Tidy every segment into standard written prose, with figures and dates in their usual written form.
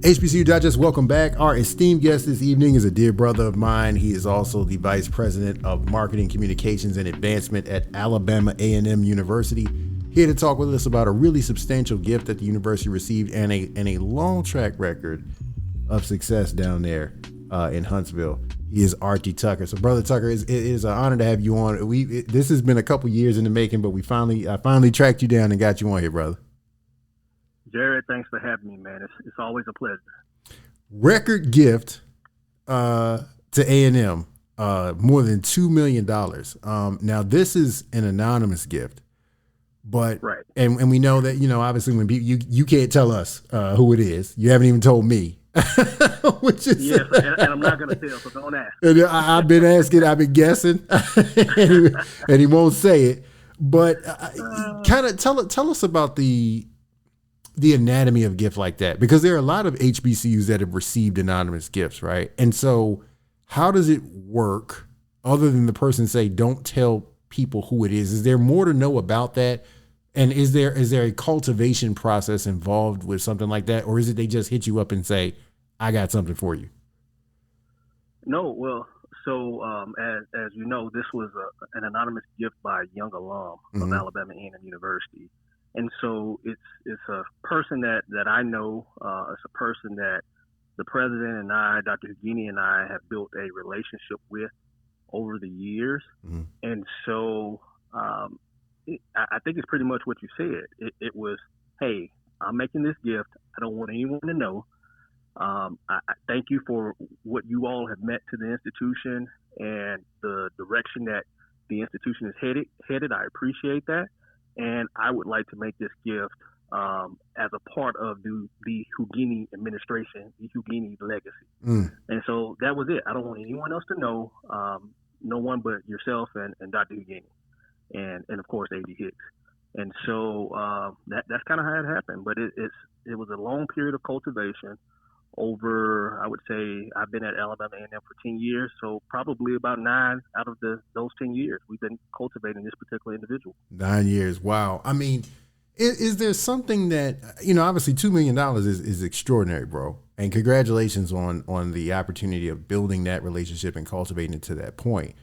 HBCU Digest, welcome back. Our esteemed guest this evening is a dear brother of mine. He is also the Vice President of Marketing, Communications, and Advancement at Alabama A&M University. Here to talk with us about a really substantial gift that the university received and a long track record of success down there in Huntsville. He is Archie Tucker. So, Brother Tucker, it is an honor to have you on. This has been a couple years in the making, but I finally tracked you down and got you on here, brother. Jared, thanks for having me, man. It's always a pleasure. Record gift to A&M, more than $2 million. Now, this is an anonymous gift, but right. And we know that, obviously when people, you can't tell us who it is. You haven't even told me. Which is yes, and I'm not going to tell, so don't ask. And I've been asking, I've been guessing, and he won't say it. But kind of tell us about the anatomy of a gift like that, because there are a lot of HBCUs that have received anonymous gifts, right? And so how does it work other than the person say, don't tell people who it is? Is there more to know about that? And is there a cultivation process involved with something like that? Or is it they just hit you up and say, I got something for you? No, well, so as you know, this was an anonymous gift by a young alum of Alabama A&M University. And so it's a person that I know. It's a person that the president and I, Dr. Hugini, and I have built a relationship with over the years. Mm-hmm. And so I think it's pretty much what you said. It was, hey, I'm making this gift. I don't want anyone to know. I thank you for what you all have meant to the institution and the direction that the institution is headed. I appreciate that. And I would like to make this gift as a part of the Hugini administration, the Hugini legacy. Mm. And so that was it. I don't want anyone else to know, no one but yourself and Dr. Hugini, and of course, A.D. Hicks. And so that's kind of how it happened. But it was a long period of cultivation over, I would say, I've been at Alabama A&M for 10 years, so probably about 9 out of those 10 years, we've been cultivating this particular individual. 9 years. Wow. I mean, is there something that, obviously $2 million is extraordinary, bro. And congratulations on the opportunity of building that relationship and cultivating it to that point.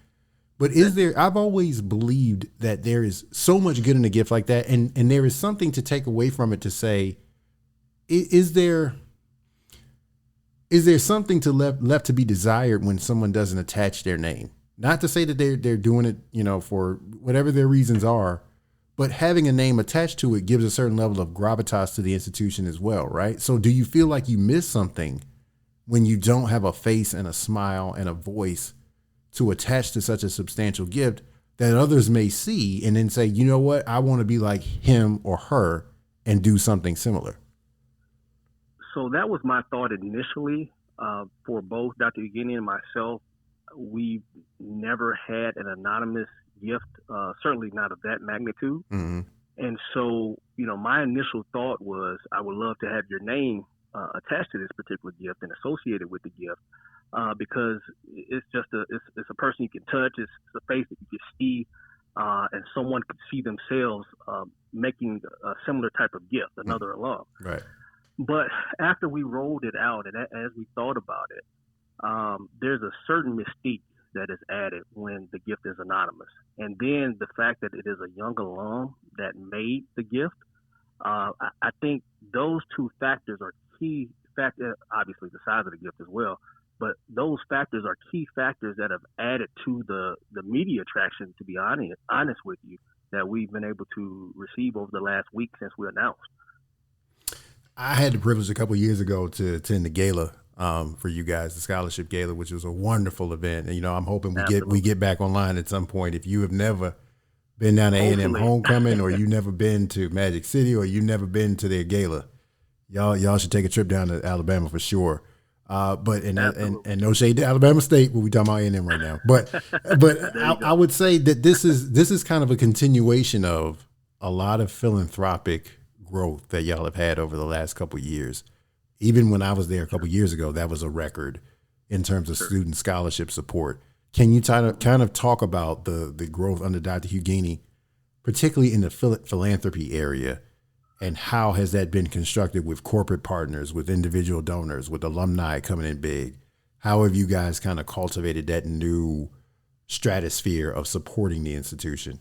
But I've always believed that there is so much good in a gift like that. And there is something to take away from it to say, is there something left to be desired when someone doesn't attach their name? Not to say that they're doing it, for whatever their reasons are, but having a name attached to it gives a certain level of gravitas to the institution as well, right? So do you feel like you miss something when you don't have a face and a smile and a voice to attach to such a substantial gift that others may see and then say, you know what, I want to be like him or her and do something similar? So that was my thought initially for both Dr. Hugini and myself. We never had an anonymous gift, certainly not of that magnitude. Mm-hmm. And so, my initial thought was I would love to have your name attached to this particular gift and associated with the gift because it's just it's a person you can touch. It's a face that you can see and someone could see themselves making a similar type of gift, another alum. Right. But after we rolled it out and as we thought about it, there's a certain mystique that is added when the gift is anonymous. And then the fact that it is a young alum that made the gift, I think those two factors are key factors, obviously the size of the gift as well, but those factors are key factors that have added to the media traction, to be honest with you, that we've been able to receive over the last week since we announced. I had the privilege a couple of years ago to attend the gala for you guys, the scholarship gala, which was a wonderful event. And, I'm hoping we get back online at some point. If you have never been down to A&M homecoming or you never been to Magic City or you never been to their gala, y'all should take a trip down to Alabama for sure. But no shade to Alabama State, but we talking about A&M right now. But I would say that this is kind of a continuation of a lot of philanthropic growth that y'all have had over the last couple of years. Even when I was there a couple of years ago, that was a record in terms of student scholarship support. Can you kind of talk about the growth under Dr. Hugini, particularly in the philanthropy area, And how has that been constructed with corporate partners, with individual donors, with alumni coming in big? How have you guys kind of cultivated that new stratosphere of supporting the institution?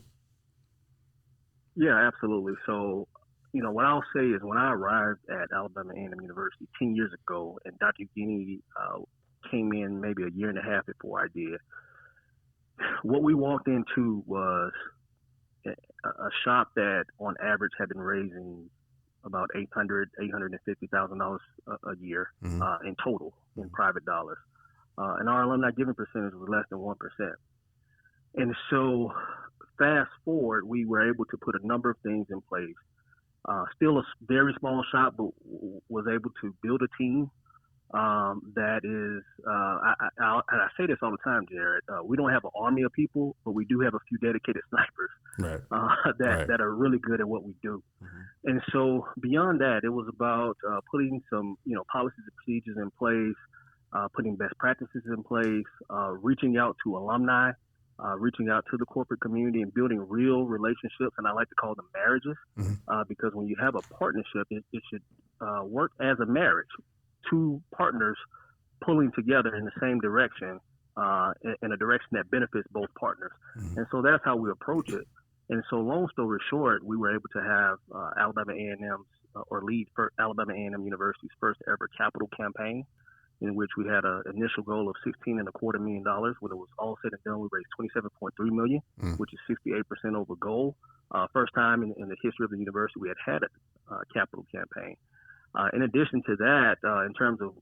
Yeah, absolutely. So, what I'll say is when I arrived at Alabama A&M University 10 years ago, and Dr. Guinea came in maybe a year and a half before I did, what we walked into was a shop that on average had been raising about $850,000 a year in total in private dollars. And our alumni giving percentage was less than 1%. And so fast forward, we were able to put a number of things in place. Still a very small shop, but was able to build a team that is, I say this all the time, Jared, we don't have an army of people, but we do have a few dedicated snipers that are really good at what we do. Mm-hmm. And so beyond that, it was about putting some, policies and procedures in place, putting best practices in place, reaching out to alumni, reaching out to the corporate community and building real relationships, and I like to call them marriages, because when you have a partnership, it should work as a marriage. Two partners pulling together in the same direction, in a direction that benefits both partners. Mm-hmm. And so that's how we approach it. And so long story short, we were able to have Alabama A&M's lead for Alabama A&M University's first ever capital campaign, in which we had an initial goal of $16.25 million. When it was all said and done, we raised $27.3 million, which is 68% over goal. First time in the history of the university we had a capital campaign. In addition to that, in terms of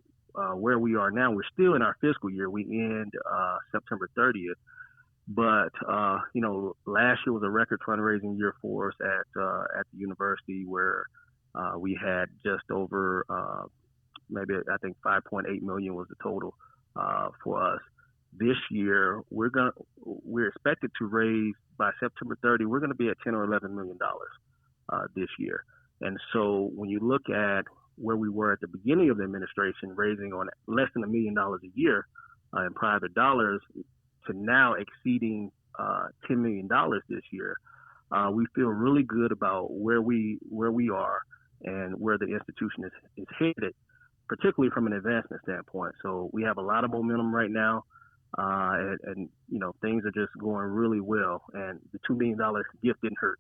where we are now, we're still in our fiscal year. We end September 30th. But, last year was a record fundraising year for us at the university, where we had just over maybe I think 5.8 million was the total for us. This year, we're expected to raise by September 30. We're going to be at 10 or 11 million dollars this year. And so when you look at where we were at the beginning of the administration, raising on less than $1 million a year in private dollars, to now exceeding $10 million this year, we feel really good about where we are and where the institution is headed, particularly from an advancement standpoint. So we have a lot of momentum right now, and things are just going really well. And the $2 million gift didn't hurt.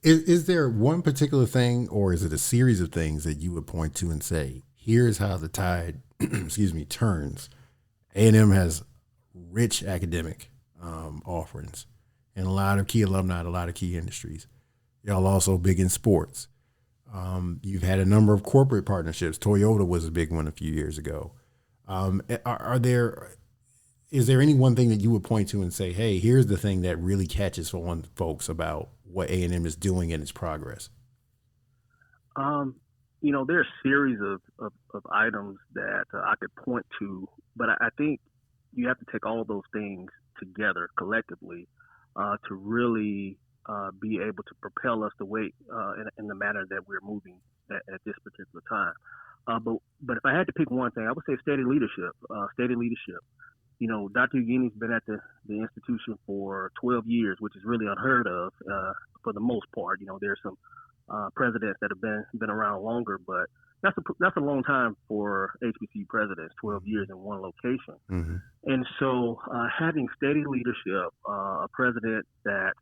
Is there one particular thing, or is it a series of things that you would point to and say, here's how the tide, turns? A&M has rich academic offerings and a lot of key alumni, a lot of key industries. Y'all also big in sports. You've had a number of corporate partnerships. Toyota was a big one a few years ago. Is there any one thing that you would point to and say, hey, here's the thing that really catches on folks about what A&M is doing in its progress? There are a series of items that I could point to, but I think you have to take all those things together collectively to really be able to propel us the way in the manner that we're moving at this particular time. But if I had to pick one thing, I would say steady leadership. Dr. Guinea's been at the institution for 12 years, which is really unheard of for the most part. There's some presidents that have been around longer, but that's a long time for HBCU presidents, 12 years in one location. Mm-hmm. And so having steady leadership, a president that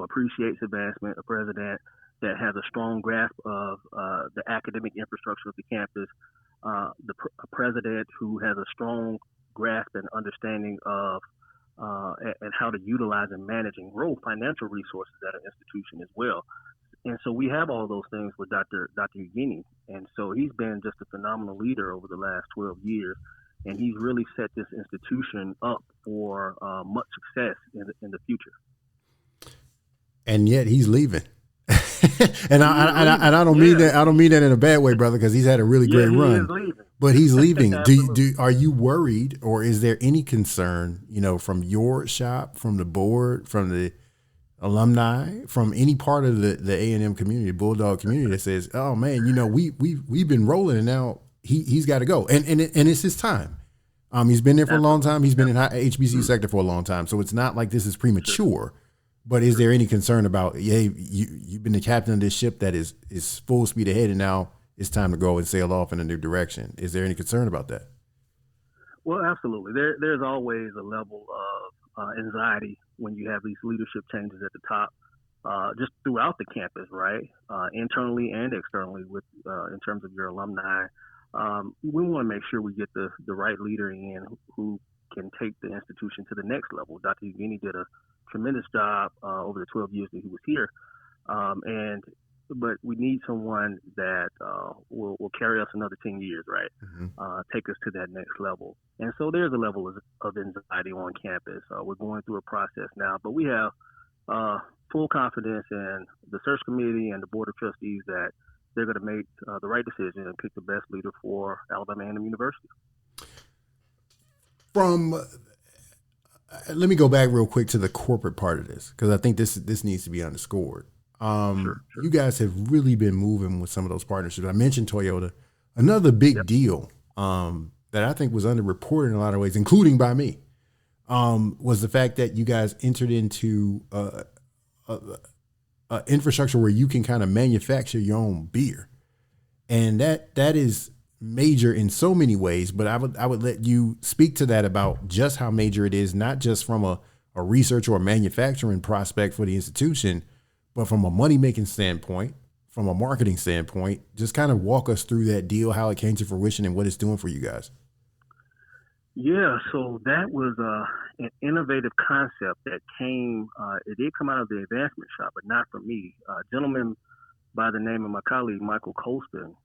appreciates advancement, a president that has a strong grasp of the academic infrastructure of the campus, a president who has a strong grasp and understanding of and how to utilize and manage and grow financial resources at an institution as well. And so we have all those things with Dr. Guinea. And so he's been just a phenomenal leader over the last 12 years. And he's really set this institution up for much success in the future. And yet he's leaving. and I don't mean that. I don't mean that in a bad way, brother, because he's had a really great run. But he's leaving. Are you worried, or is there any concern, from your shop, from the board, from the alumni, from any part of the A&M community, Bulldog community, that says, "Oh man, we've been rolling, and now he's got to go," and it's his time. He's been there for a long time. He's been in HBCU sector for a long time, so it's not like this is premature. But is there any concern about, hey, you've been the captain of this ship that is full speed ahead, and now it's time to go and sail off in a new direction? Is there any concern about that? Well, absolutely. There's always a level of anxiety when you have these leadership changes at the top, just throughout the campus, right? Internally and externally, with in terms of your alumni. We want to make sure we get the right leader in who can take the institution to the next level. Dr. Evgeny did a tremendous job over the 12 years that he was here, but we need someone that will carry us another 10 years, right? Take us to that next level. And so there's a level of anxiety on campus. We're going through a process now, but we have full confidence in the search committee and the board of trustees that they're going to make the right decision and pick the best leader for Alabama A&M University. Let me go back real quick to the corporate part of this, because I think this needs to be underscored. Sure. You guys have really been moving with some of those partnerships. I mentioned Toyota. Another big deal that I think was underreported in a lot of ways, including by me, was the fact that you guys entered into infrastructure where you can kind of manufacture your own beer, and that is major in so many ways. But I would let you speak to that, about just how major it is, not just from a research or a manufacturing prospect for the institution, but from a money-making standpoint, from a marketing standpoint. Just kind of walk us through that deal, how it came to fruition, and what it's doing for you guys. Yeah, so that was an innovative concept that came, it did come out of the advancement shop, but not from me. A gentleman by the name of my colleague, Michael Colston,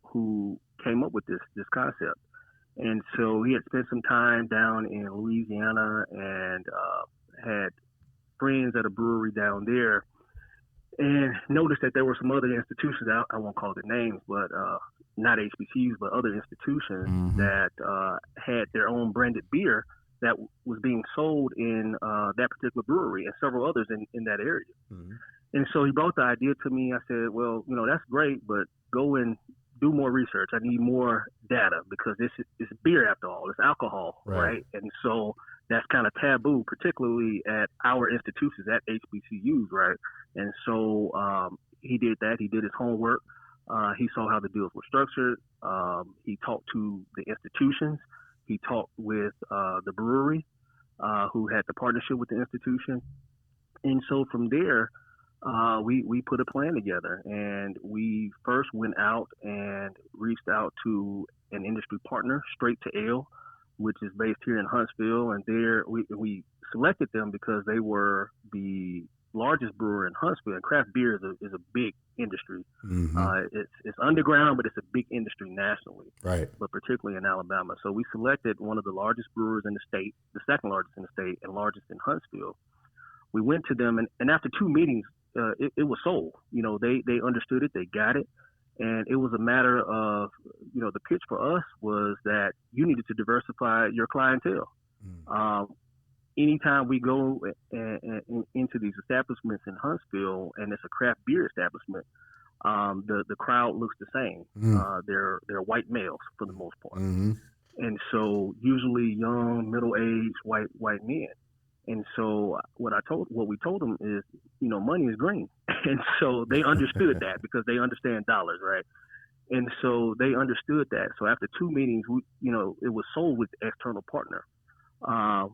who came up with this concept. And so he had spent some time down in Louisiana and had friends at a brewery down there, and noticed that there were some other institutions, I won't call the names, but not HBCUs, but other institutions that had their own branded beer that was being sold in that particular brewery, and several others in that area. And so he brought the idea to me. I said, well, that's great, but go and do more research. I need more data, because this is beer after all. It's alcohol, right? And so that's kind of taboo, particularly at our institutions, at HBCUs, right? And so he did that. He did his homework. He saw how the deals were structured. He talked to the institutions. He talked with the brewery, who had the partnership with the institution. And so from there, we put a plan together, and we first went out and reached out to an industry partner, Straight to Ale, which is based here in Huntsville. And there we selected them because they were the largest brewer in Huntsville, and craft beer is a big industry. It's underground, but it's a big industry nationally, right? But particularly in Alabama. So we selected one of the largest brewers in the state, the second largest in the state, and largest in Huntsville. We went to them, and after 2 meetings, it was sold. They understood it, they got it, and it was a matter of, the pitch for us was that you needed to diversify your clientele. Anytime we go into these establishments in Huntsville, and it's a craft beer establishment, the crowd looks the same. They're white males for the most part, and so usually young, middle-aged white men. And so what we told them is, money is green. And so they understood that, because they understand dollars, right? And so they understood that. So after 2 meetings, it was sold with the external partner.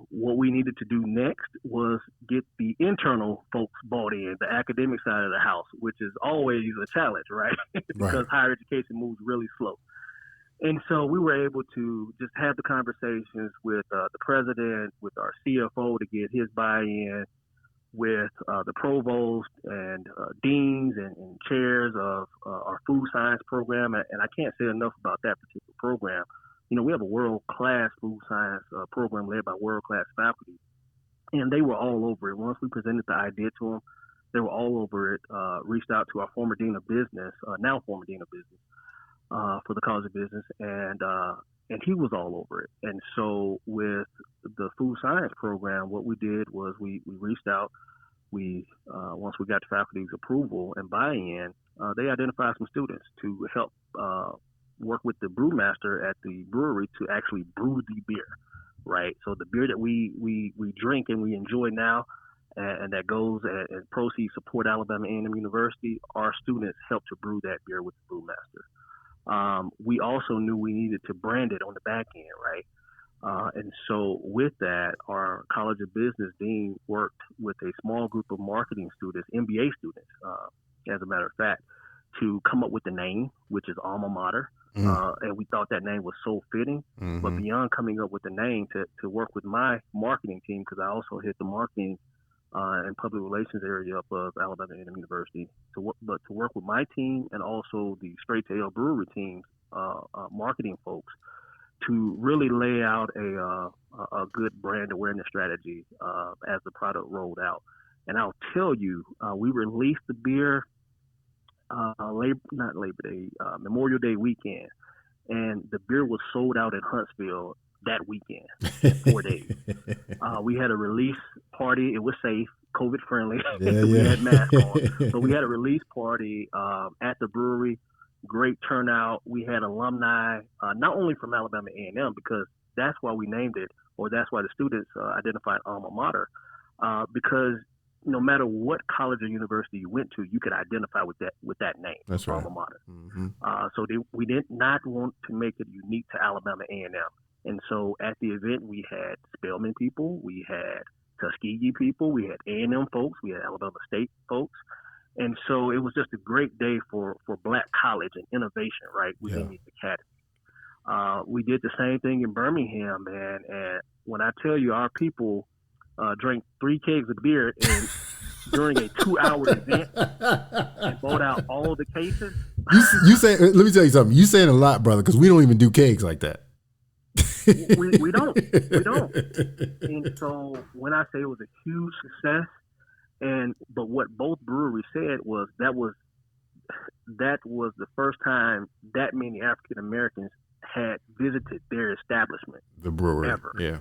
What we needed to do next was get the internal folks bought in, the academic side of the house, which is always a challenge, right? Because higher education moves really slow. And so we were able to just have the conversations with the president, with our CFO to get his buy-in, with the provost and deans and chairs of our food science program. And I can't say enough about that particular program. We have a world-class food science program led by world-class faculty, and they were all over it. Once we presented the idea to them, they were all over it, reached out to our former dean of business, now former dean of business, for the College of Business, and he was all over it. And so with the food science program, what we did was we reached out. Once we got the faculty's approval and buy-in, they identified some students to help work with the brewmaster at the brewery to actually brew the beer, right? So the beer that we drink and we enjoy now and that goes and proceeds support Alabama A&M University. Our students helped to brew that beer with the brewmaster. We also knew we needed to brand it on the back end, right? And so with that, our College of Business dean worked with a small group of marketing students, MBA students, as a matter of fact, to come up with the name, which is Alma Mater. And we thought that name was so fitting. But beyond coming up with the name, to work with my marketing team, because I also hit the marketing and public relations area up of Alabama A&M University, to work with my team and also the Straight to Ale Brewery team, marketing folks, to really lay out a good brand awareness strategy as the product rolled out. And I'll tell you, we released the beer Memorial Day weekend, and the beer was sold out in Huntsville that weekend, 4 days. We had a release party. It was safe, COVID friendly. We had masks on. So we had a release party at the brewery. Great turnout. We had alumni, not only from Alabama A&M, because that's why we named it, or that's why the students identified Alma Mater, because no matter what college or university you went to, you could identify with that name. That's right. Alma Mater. So we did not want to make it unique to Alabama A&M. And so at the event, we had Spelman people, we had Tuskegee people, we had A&M folks, we had Alabama State folks. And so it was just a great day for Black college and innovation, right, within the academy. We did the same thing in Birmingham, and when I tell you our people drank 3 kegs of beer and during a 2-hour event and bought out all the cases. You say, let me tell you something. You saying a lot, brother, because we don't even do kegs like that. we don't. And so when I say it was a huge success, but what both breweries said was that was the first time that many African Americans had visited their establishment, the brewery, ever. Yeah.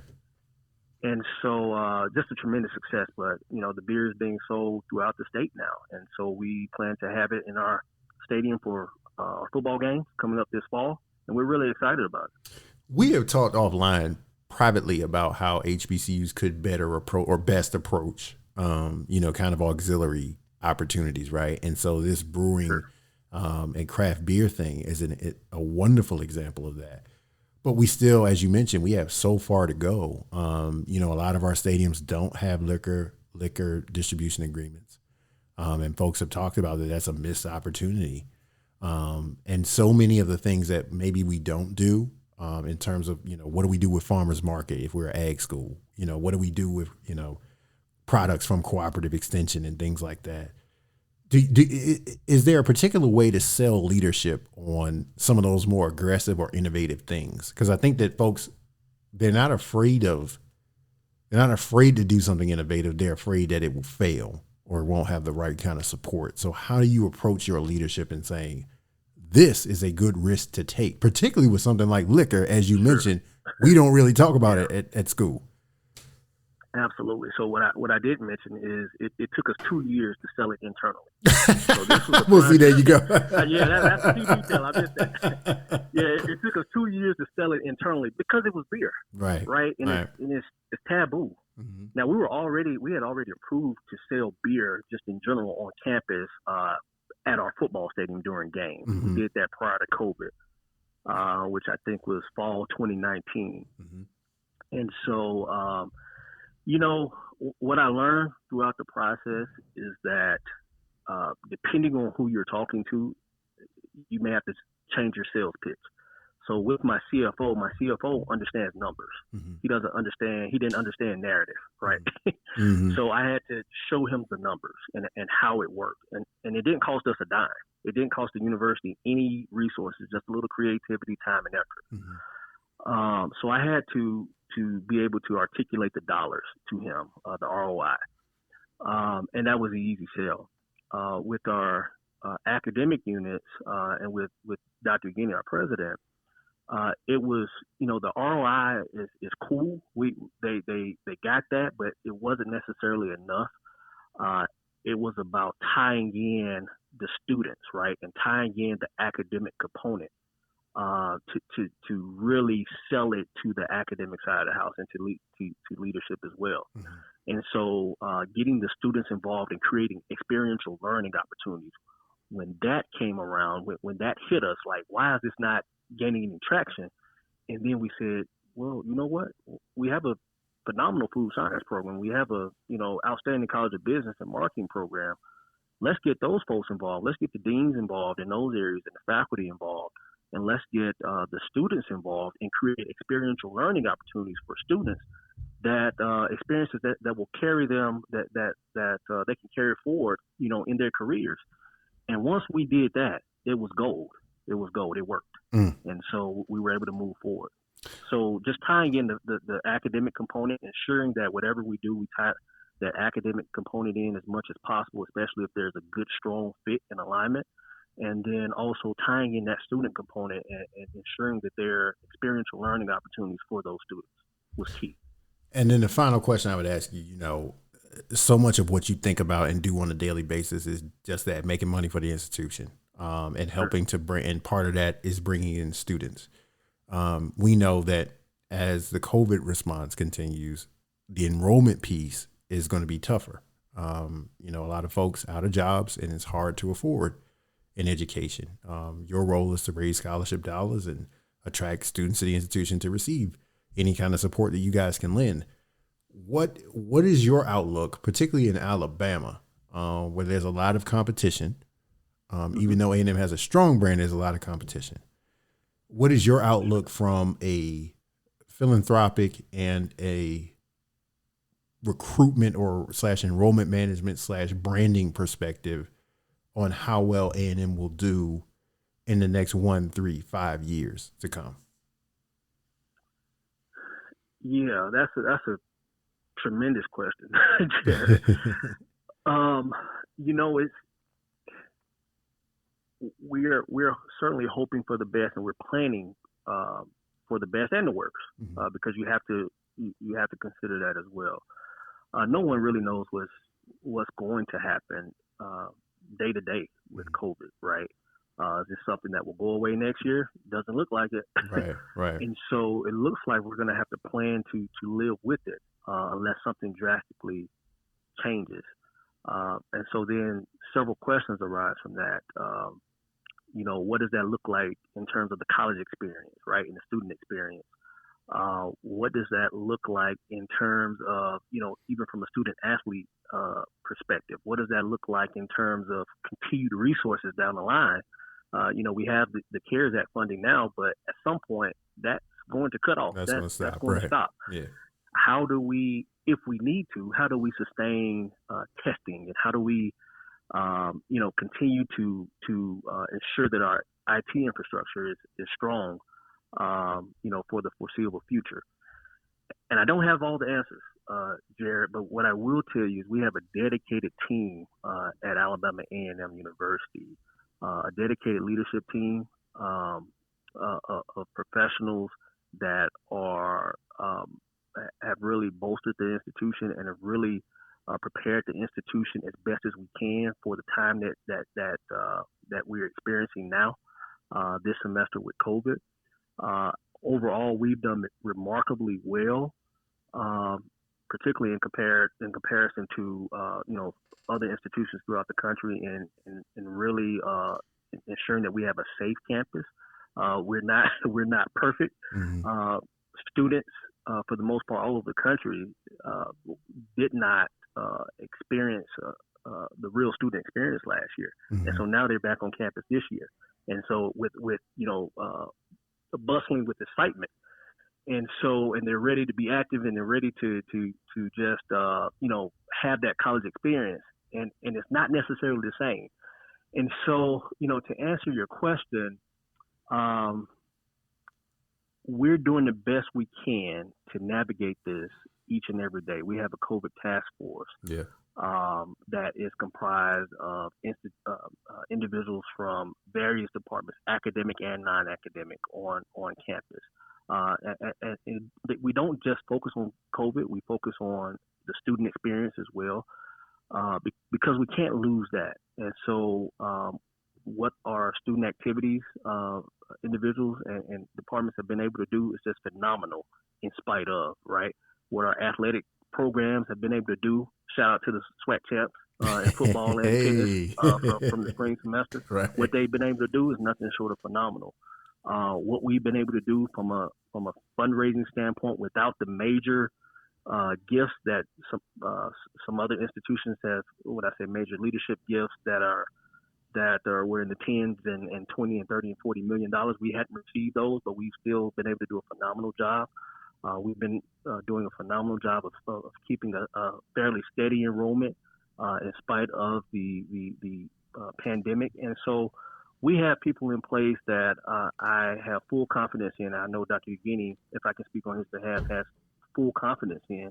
And so just a tremendous success. But the beer is being sold throughout the state now, and so we plan to have it in our stadium for our football games coming up this fall, and we're really excited about it. We have talked offline privately about how HBCUs could better approach or best approach, kind of auxiliary opportunities, right? And so this brewing and craft beer thing is a wonderful example of that. But we still, as you mentioned, we have so far to go. A lot of our stadiums don't have liquor distribution agreements, and folks have talked about that. That's a missed opportunity, and so many of the things that maybe we don't do. In terms of, what do we do with farmers market if we're an ag school? What do we do with, products from cooperative extension and things like that? Is there a particular way to sell leadership on some of those more aggressive or innovative things? Because I think that folks, they're not afraid to do something innovative. They're afraid that it will fail or won't have the right kind of support. So how do you approach your leadership in saying, this is a good risk to take, particularly with something like liquor? As you mentioned, we don't really talk about it at school. Absolutely. So what I did mention is it took us 2 years to sell it internally. So this was well, see, there you go. That's a key detail. I missed that. It took us 2 years to sell it internally because it was beer. Right. And it's taboo. Mm-hmm. Now we had already approved to sell beer just in general on campus, at our football stadium during games. Mm-hmm. We did that prior to COVID, which I think was fall 2019. Mm-hmm. And so, what I learned throughout the process is that depending on who you're talking to, you may have to change your sales pitch. So with my CFO understands numbers. Mm-hmm. He didn't understand narrative, right? Mm-hmm. So I had to show him the numbers and how it worked. And it didn't cost us a dime. It didn't cost the university any resources, just a little creativity, time, and effort. Mm-hmm. So I had to be able to articulate the dollars to him, the ROI. And that was an easy sell. With our academic units and with Dr. Guinea, our president, it was, the ROI is cool. They got that, but it wasn't necessarily enough. It was about tying in the students, right, and tying in the academic component to really sell it to the academic side of the house and to leadership as well. Mm-hmm. And so getting the students involved in creating experiential learning opportunities, when that came around, when that hit us, like, why is this not gaining any traction? And then we said, well, you know what? We have a phenomenal food science program. We have a, outstanding college of business and marketing program. Let's get those folks involved. Let's get the deans involved in those areas and the faculty involved. And let's get the students involved and create experiential learning opportunities for students that experiences that will carry them, that they can carry forward, in their careers. And once we did that, it was gold. It was gold. It worked. And so we were able to move forward. So just tying in the academic component, ensuring that whatever we do, we tie that academic component in as much as possible, especially if there's a good, strong fit and alignment. And then also tying in that student component and ensuring that there are experiential learning opportunities for those students was key. And then the final question I would ask you, so much of what you think about and do on a daily basis is just that, making money for the institution, and helping to bring, and part of that is bringing in students. We know that as the COVID response continues, the enrollment piece is going to be tougher. A lot of folks out of jobs, and it's hard to afford an education. Your role is to raise scholarship dollars and attract students to the institution to receive any kind of support that you guys can lend. What is your outlook, particularly in Alabama, where there's a lot of competition? Even though A&M has a strong brand, there's a lot of competition. What is your outlook from a philanthropic and a recruitment or / enrollment management / branding perspective on how well A&M will do in the next 1, 3, 5 years to come? Yeah, that's a tremendous question, Jared. It's we're certainly hoping for the best, and we're planning for the best and the worst, because you have to consider that as well. No one really knows what's going to happen day to day with COVID, right? Is this something that will go away next year? Doesn't look like it. Right. And so it looks like we're going to have to plan to live with it unless something drastically changes. And so then several questions arise from that. What does that look like in terms of the college experience, right, and the student experience? What does that look like in terms of, even from a student athlete perspective? What does that look like in terms of continued resources down the line? We have the CARES Act funding now, but at some point that's going to cut off. That's going to stop. That's going to stop. Yeah. How do we, if we need to, how do we sustain testing, and how do we, continue to ensure that our IT infrastructure is strong, for the foreseeable future? And I don't have all the answers, Jared, but what I will tell you is we have a dedicated team at Alabama A&M University, a dedicated leadership team of professionals that have really bolstered the institution and have really prepared the institution as best as we can for the time that we're experiencing now, this semester with COVID. Overall, we've done remarkably well, particularly in comparison to other institutions throughout the country, and really ensuring that we have a safe campus. We're not perfect. Students, for the most part, all over the country, did not experience the real student experience last year, and so now they're back on campus this year, and so with bustling with excitement, and they're ready to be active, and they're ready to just have that college experience, and it's not necessarily the same. And so, to answer your question, we're doing the best we can to navigate this each and every day. We have a COVID task force that is comprised of individuals from various departments, academic and non-academic, on campus. And we don't just focus on COVID, we focus on the student experience as well, because we can't lose that. And so what our student activities individuals and departments have been able to do is just phenomenal in spite of, right? What our athletic programs have been able to do. Shout out to the SWAC champs in football and tennis from the spring semester. Right. What they've been able to do is nothing short of phenomenal. What we've been able to do from a fundraising standpoint without the major gifts that some other institutions have, major leadership gifts that were in the tens and 20 and 30 and 40 million dollars. We hadn't received those, but we've still been able to do a phenomenal job. We've been doing a phenomenal job of keeping a fairly steady enrollment in spite of the pandemic. And so we have people in place that I have full confidence in. I know Dr. Ugini, if I can speak on his behalf, has full confidence in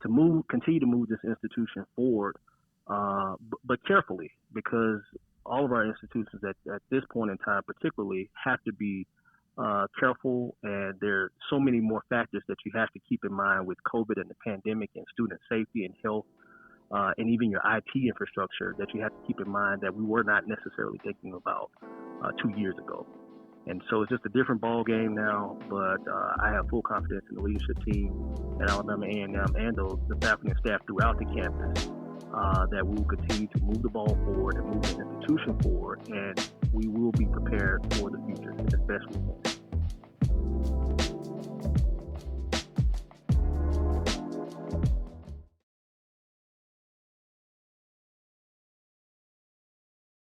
to continue to move this institution forward, but carefully, because all of our institutions at this point in time particularly have to be careful, and there are so many more factors that you have to keep in mind with COVID and the pandemic and student safety and health, and even your IT infrastructure that you have to keep in mind that we were not necessarily thinking about 2 years ago. And so it's just a different ball game now, but I have full confidence in the leadership team at Alabama A&M and the faculty and staff throughout the campus that we will continue to move the ball forward and move the institution forward, and we will be prepared for the future as best we can.